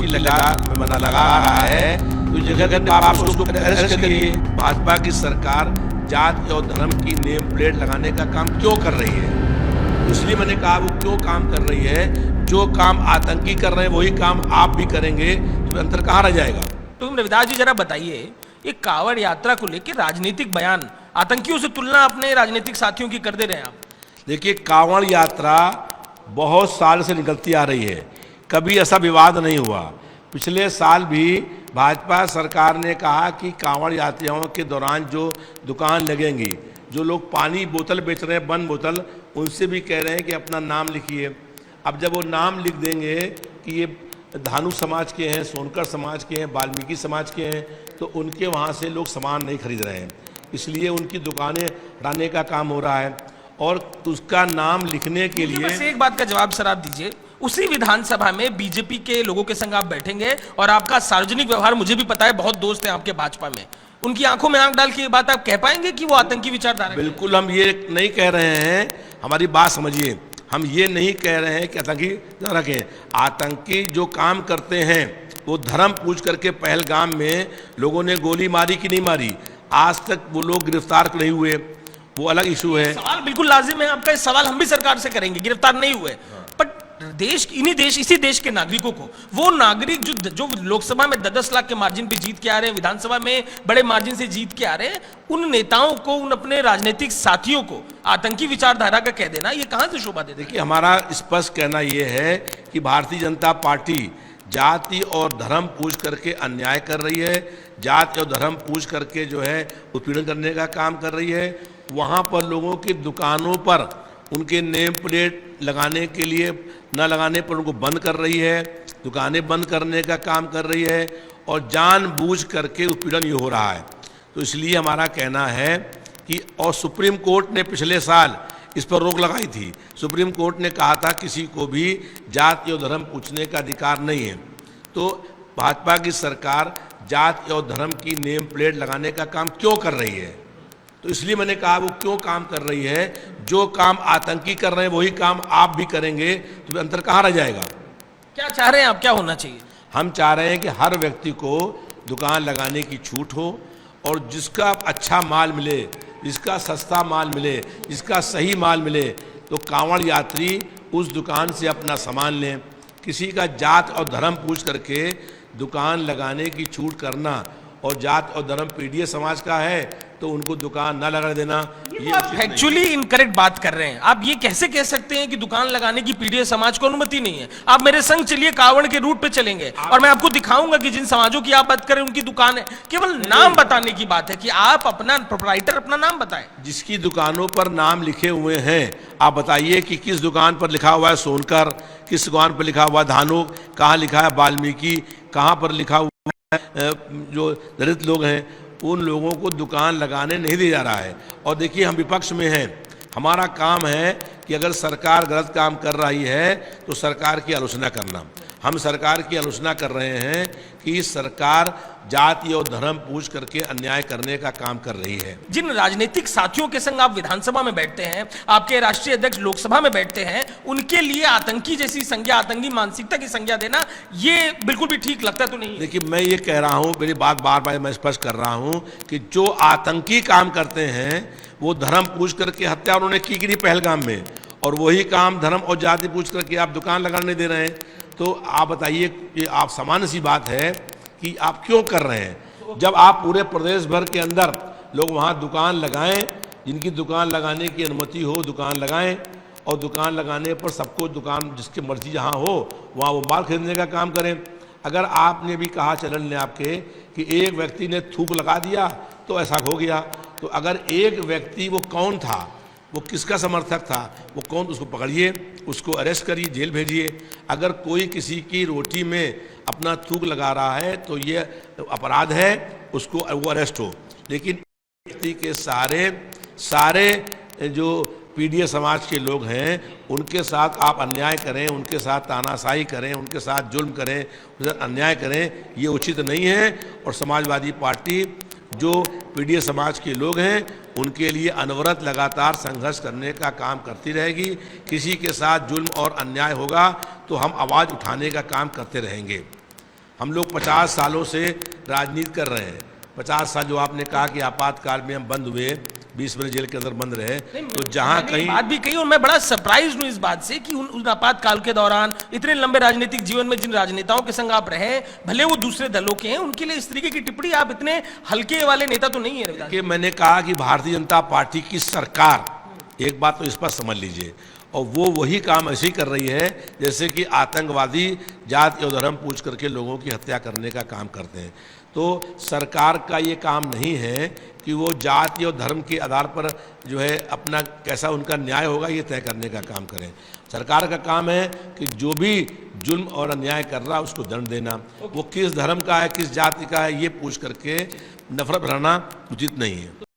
लगा रहा है, तो जगह आप उसको अरेस्ट करिए। भाजपा की सरकार जाति और धर्म की नेम प्लेट लगाने का काम क्यों कर रही है? इसलिए मैंने कहा वो क्यों काम कर रही है। जो काम आतंकी कर रहे हैं वही काम आप भी करेंगे, तो अंतर कहाँ रह जाएगा? तो रविदास जी जरा बताइए, ये कांवड़ यात्रा को लेकर राजनीतिक बयान, आतंकियों से तुलना अपने राजनीतिक साथियों की कर दे रहे हैं आप। देखिए, कांवड़ यात्रा बहुत साल से निकलती आ रही है, कभी ऐसा विवाद नहीं हुआ। पिछले साल भी भाजपा सरकार ने कहा कि कांवड़ यात्रियों के दौरान जो दुकान लगेंगी, जो लोग पानी बोतल बेच रहे हैं, बंद बोतल, उनसे भी कह रहे हैं कि अपना नाम लिखिए। अब जब वो नाम लिख देंगे कि ये धानु समाज के हैं, सोनकर समाज के हैं, वाल्मीकि समाज के हैं, तो उनके वहाँ से लोग सामान नहीं खरीद रहे हैं, इसलिए उनकी दुकानें हटाने का काम हो रहा है। और उसका नाम लिखने के लिए बस एक बात का जवाब सर आप दीजिए, उसी विधानसभा में बीजेपी के लोगों के संग आप बैठेंगे और आपका सार्वजनिक व्यवहार मुझे भी पता है, बहुत दोस्त हैं आपके भाजपा में, उनकी आंखों में आंख डाल के ये बात आप कह पाएंगे कि वो आतंकी विचारधारा? बिल्कुल, हम ये नहीं कह रहे हैं, हमारी बात समझिए, हम ये नहीं कह रहे हैं कि आतंकी रखें। आतंकी जो काम करते हैं वो धर्म पूछ करके पहलगाम में लोगों ने गोली मारी कि नहीं मारी, आज तक वो लोग गिरफ्तार नहीं हुए, वो अलग इशू है। सवाल बिल्कुल लाजिम है आपका, इस सवाल हम भी सरकार से करेंगे, गिरफ्तार नहीं हुए, बट इसी देश के नागरिकों को, वो नागरिक जो लोकसभा में 10 लाख के मार्जिन पे जीत के आ रहे हैं, विधानसभा में बड़े मार्जिन से जीत के आ रहे हैं, उन नेताओं को, उन अपने राजनीतिक साथियों को आतंकी विचारधारा का कह देना, ये कहां से शोभा देता है? देखिए, हमारा स्पष्ट कहना यह है कि भारतीय जनता पार्टी जाति और धर्म पूछ करके अन्याय कर रही है, जाति और धर्म पूछ करके जो है उत्पीड़न करने का काम कर रही है। वहाँ पर लोगों की दुकानों पर उनके नेम प्लेट लगाने के लिए न लगाने पर उनको बंद कर रही है, दुकानें बंद करने का काम कर रही है, और जानबूझ करके उत्पीड़न ये हो रहा है। तो इसलिए हमारा कहना है कि, और सुप्रीम कोर्ट ने पिछले साल इस पर रोक लगाई थी। सुप्रीम कोर्ट ने कहा था किसी को भी जाति और धर्म पूछने का अधिकार नहीं है। तो भाजपा की सरकार जाति और धर्म की नेम प्लेट लगाने का काम क्यों कर रही है? तो इसलिए मैंने कहा वो क्यों काम कर रही है। जो काम आतंकी कर रहे हैं वही काम आप भी करेंगे, तो अंतर कहाँ रह जाएगा? क्या चाह रहे हैं आप, क्या होना चाहिए? हम चाह रहे हैं कि हर व्यक्ति को दुकान लगाने की छूट हो, और जिसका अच्छा माल मिले, जिसका सस्ता माल मिले, जिसका सही माल मिले, तो कांवड़ यात्री उस दुकान से अपना सामान लें। किसी का जात और धर्म पूछ करके दुकान लगाने की छूट करना, और जात और धर्म पीडीए समाज का है तो उनको दुकान न लगा देना, ये एक्चुअली इनकरेक्ट बात कर रहे हैं। आप ये कैसे कह सकते हैं कि दुकान लगाने की पीडीए समाज को अनुमति नहीं है? आप मेरे संग चलिए, कांवड़ के रूट पे चलेंगे और मैं आपको दिखाऊंगा कि जिन समाजों की आप बात करें उनकी दुकान है। केवल नाम बताने की बात है कि आप अपना प्रोप्राइटर अपना नाम बताएं। जिसकी दुकानों पर नाम लिखे हुए हैं, आप बताइए कि किस दुकान पर लिखा हुआ है सोनकर, किस दुकान पर लिखा हुआ है धानु, कहाँ लिखा है वाल्मीकि, कहाँ पर लिखा हुआ है जो दलित लोग हैं, उन लोगों को दुकान लगाने नहीं दिया जा रहा है। और देखिए, हम विपक्ष में हैं, हमारा काम है कि अगर सरकार गलत काम कर रही है तो सरकार की आलोचना करना। हम सरकार की आलोचना कर रहे हैं कि सरकार जाति और धर्म पूछ करके अन्याय करने का काम कर रही है। जिन राजनीतिक साथियों के संग आप विधानसभा में बैठते हैं, आपके राष्ट्रीय अध्यक्ष लोकसभा में बैठते हैं, उनके लिए आतंकी जैसी संज्ञा, आतंकी मानसिकता की संज्ञा देना, ये बिल्कुल भी ठीक लगता तो नहीं है। देखिए, मैं ये कह रहा हूँ, मेरी बात बार बार मैं स्पष्ट कर रहा हूँ कि जो आतंकी काम करते हैं वो धर्म पूछ करके हत्या उन्होंने की नहीं पहलगाम में, और वही काम धर्म और जाति पूछ करके आप दुकान लगाने दे रहे हैं। तो आप बताइए कि आप सामान्य सी बात है कि आप क्यों कर रहे हैं? जब आप पूरे प्रदेश भर के अंदर लोग वहाँ दुकान लगाएं, जिनकी दुकान लगाने की अनुमति हो दुकान लगाएं, और दुकान लगाने पर सबको दुकान जिसकी मर्जी जहाँ हो वहाँ वो माल खरीदने का काम करें। अगर आपने भी कहा चलन ने आपके कि एक व्यक्ति ने थूक लगा दिया तो ऐसा हो गया, तो अगर एक व्यक्ति, वो कौन था, वो किसका समर्थक था, वो कौन, उसको पकड़िए, उसको अरेस्ट करिए, जेल भेजिए। अगर कोई किसी की रोटी में अपना थूक लगा रहा है तो ये अपराध है, उसको वो अरेस्ट हो। लेकिन व्यक्ति के सारे जो पीडीए समाज के लोग हैं उनके साथ आप अन्याय करें, उनके साथ तानाशाही करें, उनके साथ जुल्म करें, उनके साथ अन्याय करें, ये उचित नहीं है। और समाजवादी पार्टी जो पीडीए समाज के लोग हैं उनके लिए अनवरत लगातार संघर्ष करने का काम करती रहेगी। किसी के साथ जुल्म और अन्याय होगा तो हम आवाज़ उठाने का काम करते रहेंगे। हम लोग 50 सालों से राजनीति कर रहे हैं। 50 साल जो आपने कहा कि आपातकाल में हम बंद हुए, 20 महीने जेल के अंदर बंद रहे, तो जहां कहीं बात भी कही और मैं बड़ा सरप्राइज हूं इस बात से कि उन आपातकाल के दौरान इतने लंबे राजनीतिक जीवन में जिन राजनेताओं के संग आप रहे, भले वो दूसरे दलों के हैं, उनके लिए इस तरीके की टिप्पणी, आप इतने हल्के वाले नेता तो नहीं है। कि मैंने कहा कि भारतीय जनता पार्टी की सरकार, एक बात तो इस पर समझ लीजिए, और वो वही काम ऐसे ही कर रही है जैसे कि आतंकवादी जाति और धर्म पूछ करके लोगों की हत्या करने का काम करते हैं। तो सरकार का ये काम नहीं है कि वो जाति और धर्म के आधार पर जो है अपना कैसा उनका न्याय होगा ये तय करने का काम करें। सरकार का काम है कि जो भी जुल्म और अन्याय कर रहा है उसको दंड देना। वो किस धर्म का है, किस जाति का है, ये पूछ करके नफरत बढ़ाना उचित नहीं है।